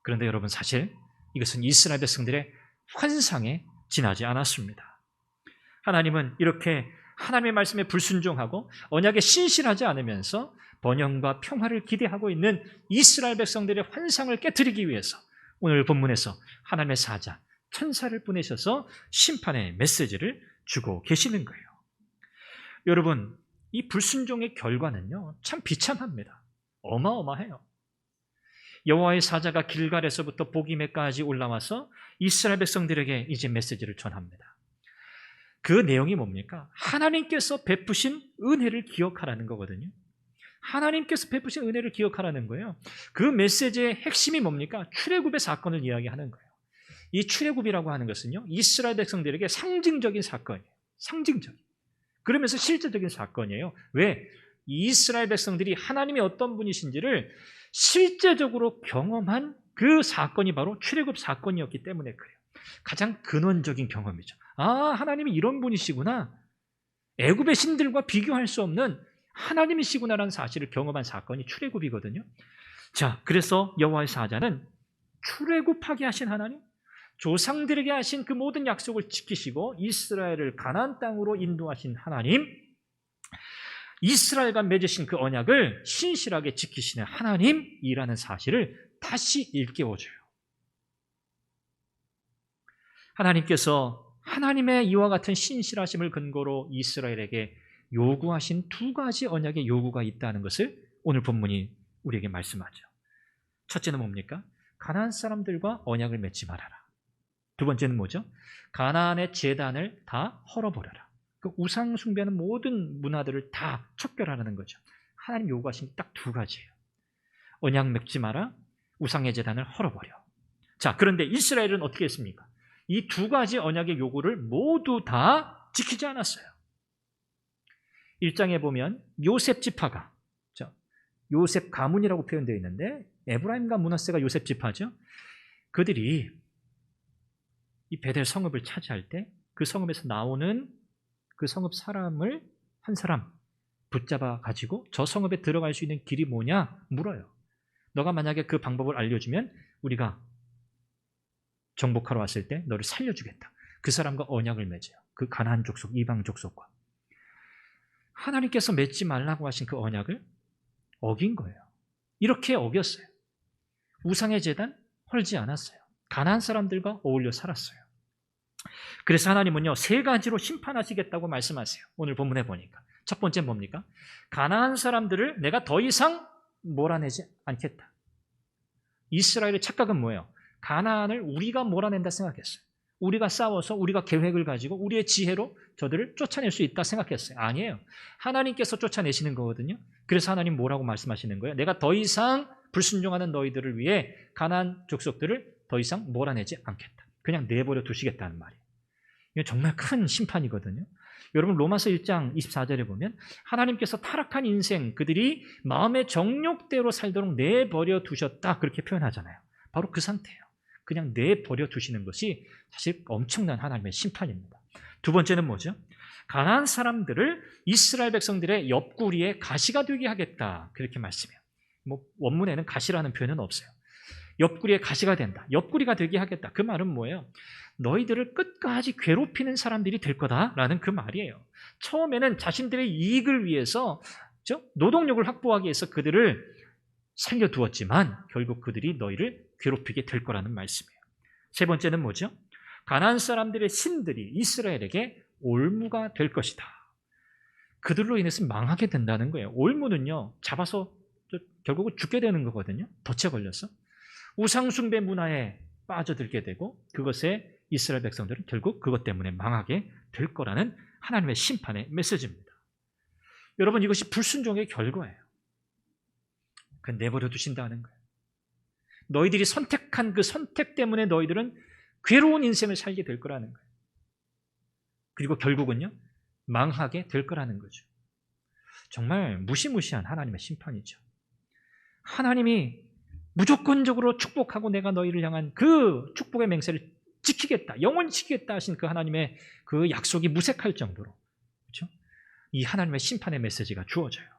그런데 여러분, 사실 이것은 이스라엘 백성들의 환상에 지나지 않았습니다. 하나님은 이렇게 하나님의 말씀에 불순종하고 언약에 신실하지 않으면서 번영과 평화를 기대하고 있는 이스라엘 백성들의 환상을 깨트리기 위해서 오늘 본문에서 하나님의 사자, 천사를 보내셔서 심판의 메시지를 주고 계시는 거예요. 여러분, 이 불순종의 결과는요, 참 비참합니다. 어마어마해요. 여호와의 사자가 길갈에서부터 보기메까지 올라와서 이스라엘 백성들에게 이제 메시지를 전합니다. 그 내용이 뭡니까? 하나님께서 베푸신 은혜를 기억하라는 거거든요. 하나님께서 베푸신 은혜를 기억하라는 거예요. 그 메시지의 핵심이 뭡니까? 출애굽의 사건을 이야기하는 거예요. 이 출애굽이라고 하는 것은요, 이스라엘 백성들에게 상징적인 사건이에요. 상징적인. 그러면서 실제적인 사건이에요. 왜? 이스라엘 백성들이 하나님이 어떤 분이신지를 실제적으로 경험한 그 사건이 바로 출애굽 사건이었기 때문에 그래요. 가장 근원적인 경험이죠. 아, 하나님이 이런 분이시구나. 애굽의 신들과 비교할 수 없는 하나님이시구나라는 사실을 경험한 사건이 출애굽이거든요. 자, 그래서 여호와의 사자는 출애굽하게 하신 하나님, 조상들에게 하신 그 모든 약속을 지키시고 이스라엘을 가나안 땅으로 인도하신 하나님, 이스라엘과 맺으신 그 언약을 신실하게 지키시는 하나님이라는 사실을 다시 일깨워줘요. 하나님께서 하나님의 이와 같은 신실하심을 근거로 이스라엘에게 요구하신 두 가지 언약의 요구가 있다는 것을 오늘 본문이 우리에게 말씀하죠. 첫째는 뭡니까? 가나안 사람들과 언약을 맺지 말아라. 두 번째는 뭐죠? 가나안의 제단을 다 헐어버려라. 그 우상 숭배하는 모든 문화들을 다 척결하라는 거죠. 하나님 요구하신 딱 두 가지예요. 언약 맺지 마라, 우상의 제단을 헐어버려. 자, 그런데 이스라엘은 어떻게 했습니까? 이 두 가지 언약의 요구를 모두 다 지키지 않았어요. 1장에 보면 요셉 지파가, 요셉 가문이라고 표현되어 있는데 에브라임과 므낫세가 요셉 지파죠. 그들이 이 베델 성읍을 차지할 때 그 성읍에서 나오는 그 성읍 사람을 한 사람 붙잡아 가지고 저 성읍에 들어갈 수 있는 길이 뭐냐 물어요. 너가 만약에 그 방법을 알려주면 우리가 정복하러 왔을 때 너를 살려주겠다. 그 사람과 언약을 맺어요. 그 가나안 족속, 이방 족속과. 하나님께서 맺지 말라고 하신 그 언약을 어긴 거예요. 이렇게 어겼어요. 우상의 제단 헐지 않았어요. 가나안 사람들과 어울려 살았어요. 그래서 하나님은요, 세 가지로 심판하시겠다고 말씀하세요. 오늘 본문에 보니까. 첫 번째 뭡니까? 가나안 사람들을 내가 더 이상 몰아내지 않겠다. 이스라엘의 착각은 뭐예요? 가나안을 우리가 몰아낸다 생각했어요. 우리가 싸워서 우리가 계획을 가지고 우리의 지혜로 저들을 쫓아낼 수 있다 생각했어요. 아니에요. 하나님께서 쫓아내시는 거거든요. 그래서 하나님 뭐라고 말씀하시는 거예요? 내가 더 이상 불순종하는 너희들을 위해 가나안 족속들을 더 이상 몰아내지 않겠다. 그냥 내버려 두시겠다는 말이에요. 이건 정말 큰 심판이거든요. 여러분, 로마서 1장 24절에 보면 하나님께서 타락한 인생, 그들이 마음의 정욕대로 살도록 내버려 두셨다, 그렇게 표현하잖아요. 바로 그 상태예요. 그냥 내버려 두시는 것이 사실 엄청난 하나님의 심판입니다. 두 번째는 뭐죠? 가나안 사람들을 이스라엘 백성들의 옆구리에 가시가 되게 하겠다, 그렇게 말씀해요. 원문에는 가시라는 표현은 없어요. 옆구리에 가시가 된다, 옆구리가 되게 하겠다. 그 말은 뭐예요? 너희들을 끝까지 괴롭히는 사람들이 될 거다라는 그 말이에요. 처음에는 자신들의 이익을 위해서 노동력을 확보하기 위해서 그들을 살려두었지만 결국 그들이 너희를 괴롭히게 될 거라는 말씀이에요. 세 번째는 뭐죠? 가나안 사람들의 신들이 이스라엘에게 올무가 될 것이다. 그들로 인해서 망하게 된다는 거예요. 올무는요, 잡아서 결국은 죽게 되는 거거든요. 덫에 걸려서. 우상숭배 문화에 빠져들게 되고 그것에 이스라엘 백성들은 결국 그것 때문에 망하게 될 거라는 하나님의 심판의 메시지입니다. 여러분, 이것이 불순종의 결과예요. 그 내버려 두신다는 거예요. 너희들이 선택한 그 선택 때문에 너희들은 괴로운 인생을 살게 될 거라는 거예요. 그리고 결국은요, 망하게 될 거라는 거죠. 정말 무시무시한 하나님의 심판이죠. 하나님이 무조건적으로 축복하고 내가 너희를 향한 그 축복의 맹세를 지키겠다, 영원히 지키겠다 하신 그 하나님의 그 약속이 무색할 정도로, 그렇죠? 이 하나님의 심판의 메시지가 주어져요.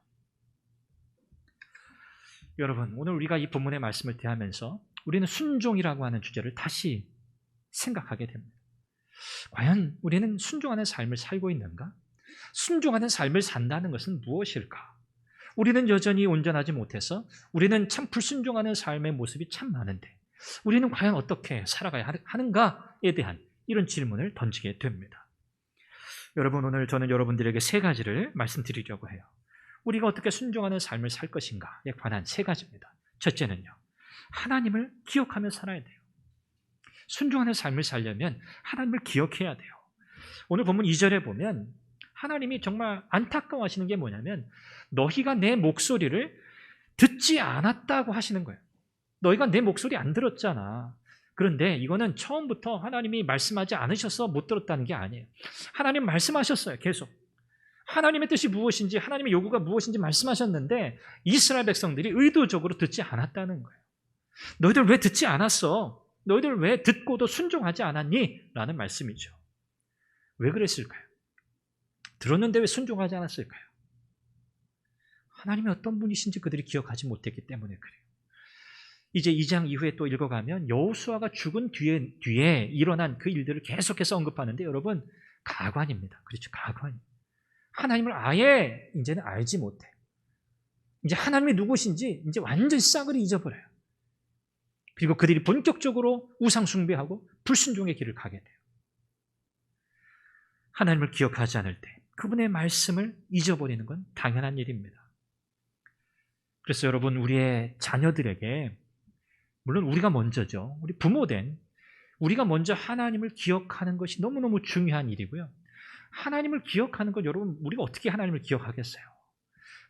여러분, 오늘 우리가 이 본문의 말씀을 대하면서 우리는 순종이라고 하는 주제를 다시 생각하게 됩니다. 과연 우리는 순종하는 삶을 살고 있는가? 순종하는 삶을 산다는 것은 무엇일까? 우리는 여전히 온전하지 못해서 우리는 참 불순종하는 삶의 모습이 참 많은데 우리는 과연 어떻게 살아가야 하는가에 대한 이런 질문을 던지게 됩니다. 여러분, 오늘 저는 여러분들에게 세 가지를 말씀드리려고 해요. 우리가 어떻게 순종하는 삶을 살 것인가에 관한 세 가지입니다. 첫째는요, 하나님을 기억하며 살아야 돼요. 순종하는 삶을 살려면 하나님을 기억해야 돼요. 오늘 본문 2절에 보면 하나님이 정말 안타까워하시는 게 뭐냐면 너희가 내 목소리를 듣지 않았다고 하시는 거예요. 너희가 내 목소리 안 들었잖아. 그런데 이거는 처음부터 하나님이 말씀하지 않으셔서 못 들었다는 게 아니에요. 하나님 말씀하셨어요. 계속. 하나님의 뜻이 무엇인지, 하나님의 요구가 무엇인지 말씀하셨는데 이스라엘 백성들이 의도적으로 듣지 않았다는 거예요. 너희들 왜 듣지 않았어? 너희들 왜 듣고도 순종하지 않았니? 라는 말씀이죠. 왜 그랬을까요? 들었는데 왜 순종하지 않았을까요? 하나님이 어떤 분이신지 그들이 기억하지 못했기 때문에 그래요. 이제 2장 이후에 또 읽어가면 여호수아가 죽은 뒤에 일어난 그 일들을 계속해서 언급하는데 여러분, 가관입니다. 그렇죠, 가관. 하나님을 아예 이제는 알지 못해. 이제 하나님이 누구신지 이제 완전 싹을 잊어버려요. 그리고 그들이 본격적으로 우상 숭배하고 불순종의 길을 가게 돼요. 하나님을 기억하지 않을 때 그분의 말씀을 잊어버리는 건 당연한 일입니다. 그래서 여러분, 우리의 자녀들에게, 물론 우리가 먼저죠. 우리 부모된 우리가 먼저 하나님을 기억하는 것이 너무너무 중요한 일이고요. 하나님을 기억하는 것, 여러분, 우리가 어떻게 하나님을 기억하겠어요?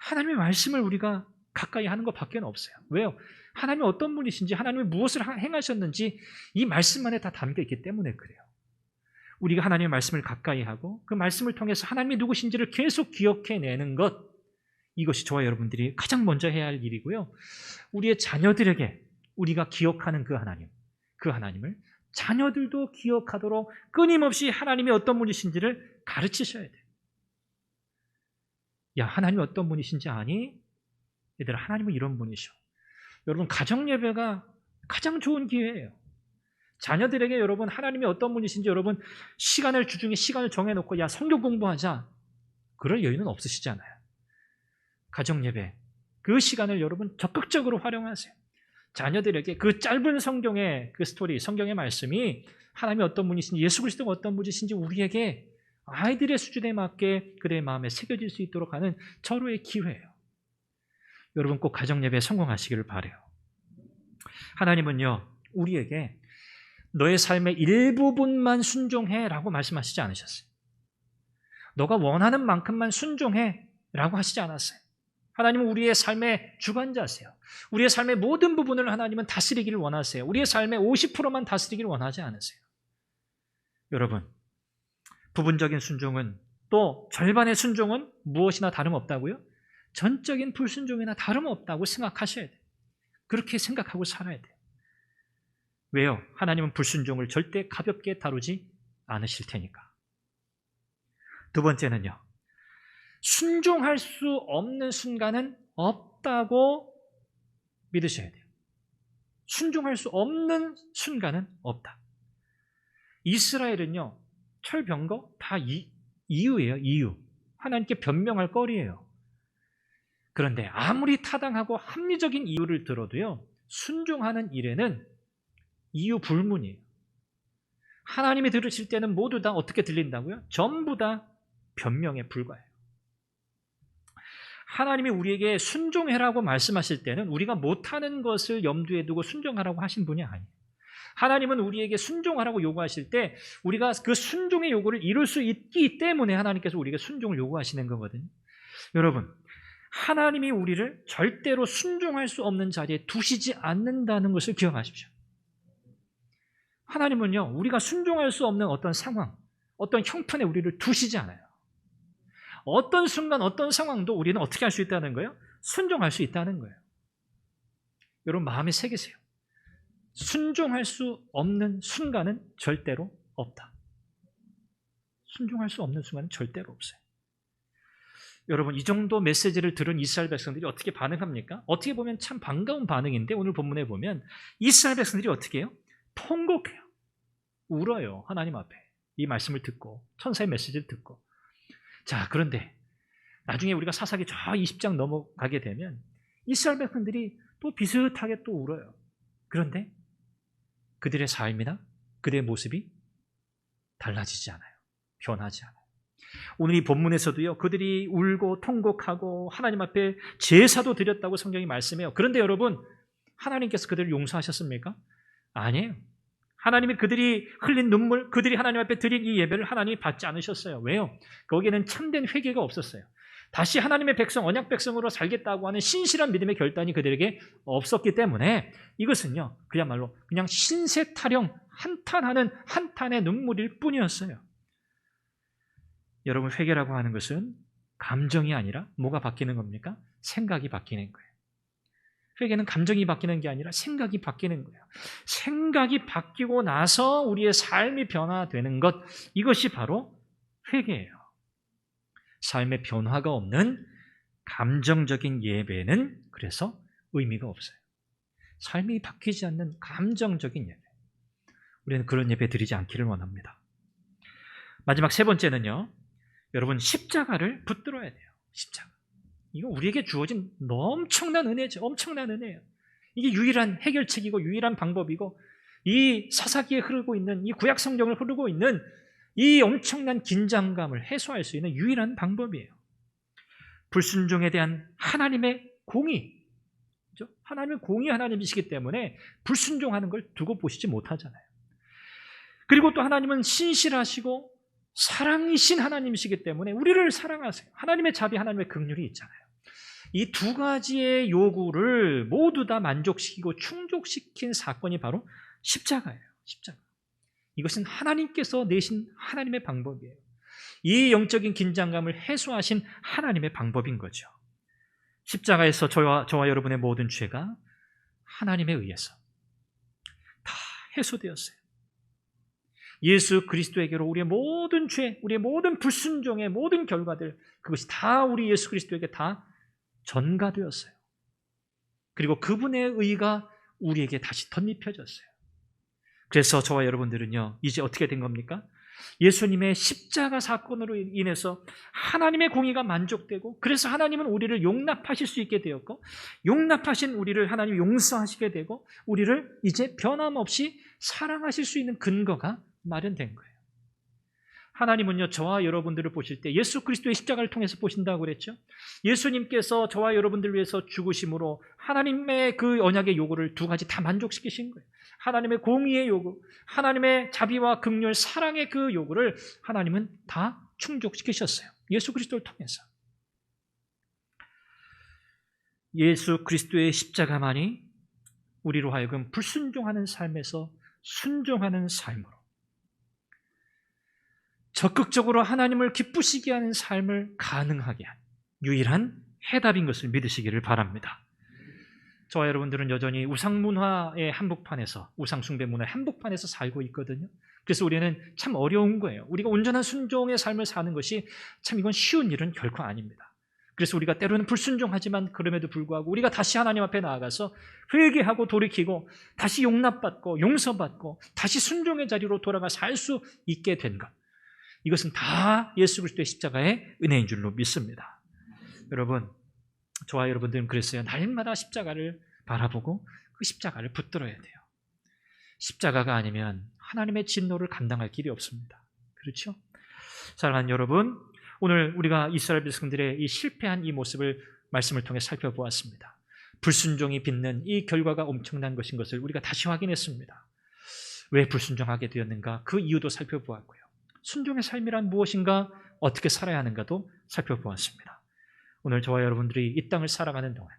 하나님의 말씀을 우리가 가까이 하는 것밖에 없어요. 왜요? 하나님이 어떤 분이신지, 하나님이 무엇을 행하셨는지 이 말씀 안에 다 담겨 있기 때문에 그래요. 우리가 하나님의 말씀을 가까이 하고 그 말씀을 통해서 하나님이 누구신지를 계속 기억해내는 것, 이것이 저와 여러분들이 가장 먼저 해야 할 일이고요. 우리의 자녀들에게 우리가 기억하는 그 하나님을 자녀들도 기억하도록 끊임없이 하나님이 어떤 분이신지를 가르치셔야 돼요. 야, 하나님이 어떤 분이신지 아니? 얘들아, 하나님은 이런 분이셔. 여러분, 가정예배가 가장 좋은 기회예요. 자녀들에게 여러분, 하나님이 어떤 분이신지 여러분, 주중에 시간을 정해놓고 야, 성경 공부하자. 그럴 여유는 없으시잖아요. 가정예배, 그 시간을 여러분 적극적으로 활용하세요. 자녀들에게 그 짧은 성경의 그 스토리, 성경의 말씀이 하나님이 어떤 분이신지, 예수 그리스도가 어떤 분이신지 우리에게 아이들의 수준에 맞게 그들의 마음에 새겨질 수 있도록 하는 절호의 기회예요. 여러분, 꼭 가정예배에 성공하시기를 바라요. 하나님은요, 우리에게 너의 삶의 일부분만 순종해 라고 말씀하시지 않으셨어요. 너가 원하는 만큼만 순종해 라고 하시지 않았어요. 하나님은 우리의 삶의 주관자세요. 우리의 삶의 모든 부분을 하나님은 다스리기를 원하세요. 우리의 삶의 50%만 다스리기를 원하지 않으세요. 여러분, 부분적인 순종은, 또 절반의 순종은 무엇이나 다름없다고요? 전적인 불순종이나 다름없다고 생각하셔야 돼요. 그렇게 생각하고 살아야 돼요. 왜요? 하나님은 불순종을 절대 가볍게 다루지 않으실 테니까. 두 번째는요, 순종할 수 없는 순간은 없다고 믿으셔야 돼요. 순종할 수 없는 순간은 없다. 이스라엘은요, 철병거 다 이유예요. 이유. 하나님께 변명할 거리예요. 그런데 아무리 타당하고 합리적인 이유를 들어도요, 순종하는 일에는 이유 불문이에요. 하나님이 들으실 때는 모두 다 어떻게 들린다고요? 전부 다 변명에 불과해요. 하나님이 우리에게 순종해라고 말씀하실 때는 우리가 못하는 것을 염두에 두고 순종하라고 하신 분이 아니에요. 하나님은 우리에게 순종하라고 요구하실 때 우리가 그 순종의 요구를 이룰 수 있기 때문에 하나님께서 우리에게 순종을 요구하시는 거거든요. 여러분, 하나님이 우리를 절대로 순종할 수 없는 자리에 두시지 않는다는 것을 기억하십시오. 하나님은요, 우리가 순종할 수 없는 어떤 상황, 어떤 형편에 우리를 두시지 않아요. 어떤 순간, 어떤 상황도 우리는 어떻게 할 수 있다는 거예요? 순종할 수 있다는 거예요. 여러분 마음에 새기세요. 순종할 수 없는 순간은 절대로 없다. 순종할 수 없는 순간은 절대로 없어요. 여러분 이 정도 메시지를 들은 이스라엘 백성들이 어떻게 반응합니까? 어떻게 보면 참 반가운 반응인데 오늘 본문에 보면 이스라엘 백성들이 어떻게 해요? 통곡해요. 울어요. 하나님 앞에. 이 말씀을 듣고 천사의 메시지를 듣고. 자, 그런데 나중에 우리가 사사기 저 20장 넘어가게 되면 이스라엘 백성들이 또 비슷하게 또 울어요. 그런데 그들의 삶이나 그들의 모습이 달라지지 않아요. 변하지 않아요. 오늘 이 본문에서도요, 그들이 울고 통곡하고 하나님 앞에 제사도 드렸다고 성경이 말씀해요. 그런데 여러분, 하나님께서 그들을 용서하셨습니까? 아니에요. 하나님이 그들이 흘린 눈물, 그들이 하나님 앞에 드린 이 예배를 하나님이 받지 않으셨어요. 왜요? 거기에는 참된 회개가 없었어요. 다시 하나님의 백성, 언약 백성으로 살겠다고 하는 신실한 믿음의 결단이 그들에게 없었기 때문에 이것은요, 그야말로 그냥 신세 타령, 한탄하는 한탄의 눈물일 뿐이었어요. 여러분, 회개라고 하는 것은 감정이 아니라 뭐가 바뀌는 겁니까? 생각이 바뀌는 거예요. 회개는 감정이 바뀌는 게 아니라 생각이 바뀌는 거예요. 생각이 바뀌고 나서 우리의 삶이 변화되는 것, 이것이 바로 회개예요. 삶의 변화가 없는 감정적인 예배는 그래서 의미가 없어요. 삶이 바뀌지 않는 감정적인 예배. 우리는 그런 예배 드리지 않기를 원합니다. 마지막 세 번째는요, 여러분 십자가를 붙들어야 돼요. 십자가. 이거 우리에게 주어진 엄청난 은혜죠. 엄청난 은혜예요. 이게 유일한 해결책이고 유일한 방법이고 이 사사기에 흐르고 있는 이 구약 성경을 흐르고 있는 이 엄청난 긴장감을 해소할 수 있는 유일한 방법이에요. 불순종에 대한 하나님의 공의, 그렇죠? 하나님은 공의 하나님이시기 때문에 불순종하는 걸 두고 보시지 못하잖아요. 그리고 또 하나님은 신실하시고 사랑이신 하나님이시기 때문에 우리를 사랑하세요. 하나님의 자비, 하나님의 긍휼이 있잖아요. 이 두 가지의 요구를 모두 다 만족시키고 충족시킨 사건이 바로 십자가예요. 십자가. 이것은 하나님께서 내신 하나님의 방법이에요. 이 영적인 긴장감을 해소하신 하나님의 방법인 거죠. 십자가에서 저와 여러분의 모든 죄가 하나님에 의해서 다 해소되었어요. 예수 그리스도에게로 우리의 모든 죄, 우리의 모든 불순종의 모든 결과들, 그것이 다 우리 예수 그리스도에게 다 전가되었어요. 그리고 그분의 의가 우리에게 다시 덧입혀졌어요. 그래서 저와 여러분들은요, 이제 어떻게 된 겁니까? 예수님의 십자가 사건으로 인해서 하나님의 공의가 만족되고, 그래서 하나님은 우리를 용납하실 수 있게 되었고, 용납하신 우리를 하나님이 용서하시게 되고, 우리를 이제 변함없이 사랑하실 수 있는 근거가 마련된 거예요. 하나님은요, 저와 여러분들을 보실 때 예수 그리스도의 십자가를 통해서 보신다고 그랬죠. 예수님께서 저와 여러분들 위해서 죽으심으로 하나님의 그 언약의 요구를 두 가지 다 만족시키신 거예요. 하나님의 공의의 요구, 하나님의 자비와 긍휼, 사랑의 그 요구를 하나님은 다 충족시키셨어요. 예수 그리스도를 통해서. 예수 그리스도의 십자가만이 우리로 하여금 불순종하는 삶에서 순종하는 삶으로, 적극적으로 하나님을 기쁘시게 하는 삶을 가능하게 한 유일한 해답인 것을 믿으시기를 바랍니다. 저와 여러분들은 여전히 우상문화의 한복판에서, 우상숭배 문화의 한복판에서 살고 있거든요. 그래서 우리는 참 어려운 거예요. 우리가 온전한 순종의 삶을 사는 것이 참 이건 쉬운 일은 결코 아닙니다. 그래서 우리가 때로는 불순종하지만 그럼에도 불구하고 우리가 다시 하나님 앞에 나아가서 회개하고 돌이키고 다시 용납받고 용서받고 다시 순종의 자리로 돌아가 살 수 있게 된 것, 이것은 다 예수 그리스도의 십자가의 은혜인 줄로 믿습니다. 여러분, 저와 여러분들은 그랬어요. 날마다 십자가를 바라보고 그 십자가를 붙들어야 돼요. 십자가가 아니면 하나님의 진노를 감당할 길이 없습니다. 그렇죠? 사랑하는 여러분, 오늘 우리가 이스라엘 백성들의 이 실패한 이 모습을 말씀을 통해 살펴보았습니다. 불순종이 빚는 이 결과가 엄청난 것인 것을 우리가 다시 확인했습니다. 왜 불순종하게 되었는가? 그 이유도 살펴보았고요. 순종의 삶이란 무엇인가? 어떻게 살아야 하는가도 살펴보았습니다. 오늘 저와 여러분들이 이 땅을 살아가는 동안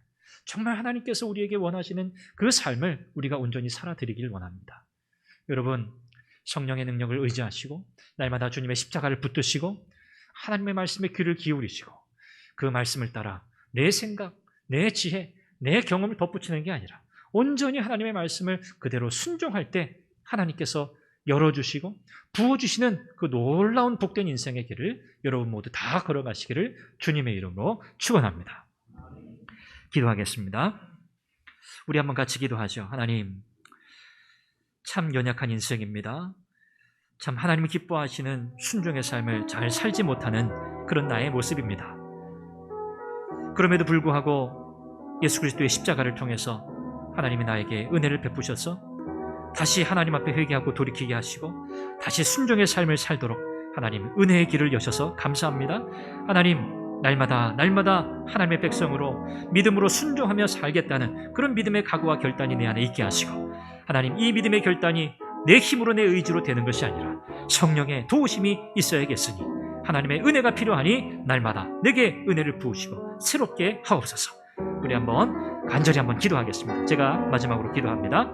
정말 하나님께서 우리에게 원하시는 그 삶을 우리가 온전히 살아드리길 원합니다. 여러분, 성령의 능력을 의지하시고 날마다 주님의 십자가를 붙드시고 하나님의 말씀에 귀를 기울이시고 그 말씀을 따라 내 생각, 내 지혜, 내 경험을 덧붙이는 게 아니라 온전히 하나님의 말씀을 그대로 순종할 때 하나님께서 열어주시고 부어주시는 그 놀라운 복된 인생의 길을 여러분 모두 다 걸어가시기를 주님의 이름으로 축원합니다. 기도하겠습니다. 우리 한번 같이 기도하죠. 하나님, 참 연약한 인생입니다. 참 하나님이 기뻐하시는 순종의 삶을 잘 살지 못하는 그런 나의 모습입니다. 그럼에도 불구하고 예수 그리스도의 십자가를 통해서 하나님이 나에게 은혜를 베푸셔서 다시 하나님 앞에 회개하고 돌이키게 하시고 다시 순종의 삶을 살도록 하나님 은혜의 길을 여셔서 감사합니다. 하나님, 날마다 하나님의 백성으로 믿음으로 순종하며 살겠다는 그런 믿음의 각오와 결단이 내 안에 있게 하시고, 하나님, 이 믿음의 결단이 내 힘으로 내 의지로 되는 것이 아니라 성령의 도우심이 있어야겠으니 하나님의 은혜가 필요하니 날마다 내게 은혜를 부으시고 새롭게 하옵소서. 우리 간절히 한번 기도하겠습니다. 제가 마지막으로 기도합니다.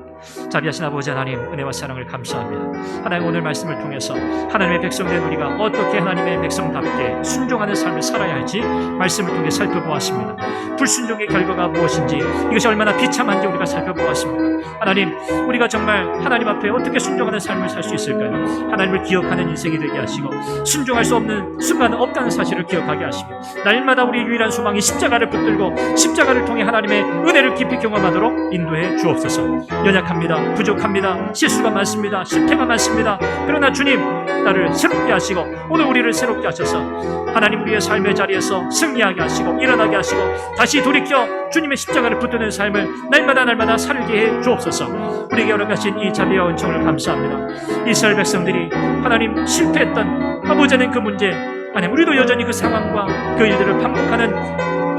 자비하신 아버지 하나님, 은혜와 사랑을 감사합니다. 하나님, 오늘 말씀을 통해서 하나님의 백성된 우리가 어떻게 하나님의 백성답게 순종하는 삶을 살아야 할지 말씀을 통해 살펴보았습니다. 불순종의 결과가 무엇인지, 이것이 얼마나 비참한지 우리가 살펴보았습니다. 하나님, 우리가 정말 하나님 앞에 어떻게 순종하는 삶을 살 수 있을까요? 하나님을 기억하는 인생이 되게 하시고 순종할 수 없는 순간은 없다는 사실을 기억하게 하시고 날마다 우리의 유일한 소망이 십자가를 붙들고 십자가를 통해 하나님의 은혜를 깊이 경험하도록 인도해 주옵소서. 연약합니다. 부족합니다. 실수가 많습니다. 실패가 많습니다. 그러나 주님, 나를 새롭게 하시고 오늘 우리를 새롭게 하셔서 하나님 우리의 삶의 자리에서 승리하게 하시고 일어나게 하시고 다시 돌이켜 주님의 십자가를 붙드는 삶을 날마다 살게 해 주옵소서. 우리에게 허락하신 이 자비와 은총을 감사합니다. 이스라엘 백성들이 하나님 실패했던 아버지 하나님 그 문제, 하나님 우리도 여전히 그 상황과 그 일들을 반복하는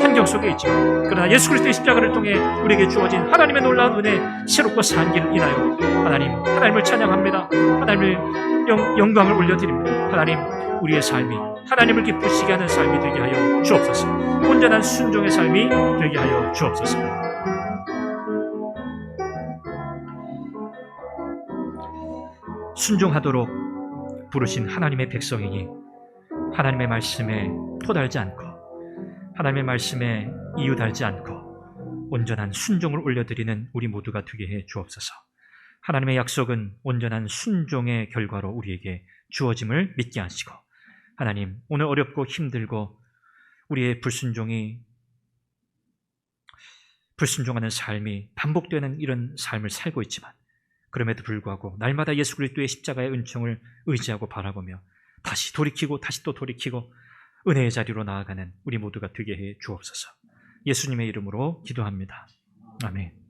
환경 속에 있지만, 그러나 예수 그리스도의 십자가를 통해 우리에게 주어진 하나님의 놀라운 은혜, 새롭고 산 길을 인하여 하나님을 찬양합니다. 하나님을 영광을 올려드립니다. 하나님, 우리의 삶이 하나님을 기쁘시게 하는 삶이 되게 하여 주옵소서. 온전한 순종의 삶이 되게 하여 주옵소서. 순종하도록 부르신 하나님의 백성이니 하나님의 말씀에 토달지 않고 하나님의 말씀에 이유 달지 않고 온전한 순종을 올려드리는 우리 모두가 되게 해 주옵소서. 하나님의 약속은 온전한 순종의 결과로 우리에게 주어짐을 믿게 하시고, 하나님, 오늘 어렵고 힘들고 우리의 불순종하는 삶이 반복되는 이런 삶을 살고 있지만, 그럼에도 불구하고 날마다 예수 그리스도의 십자가의 은총을 의지하고 바라보며 다시 돌이키고 다시 또 돌이키고 은혜의 자리로 나아가는 우리 모두가 되게 해 주옵소서. 예수님의 이름으로 기도합니다. 아멘.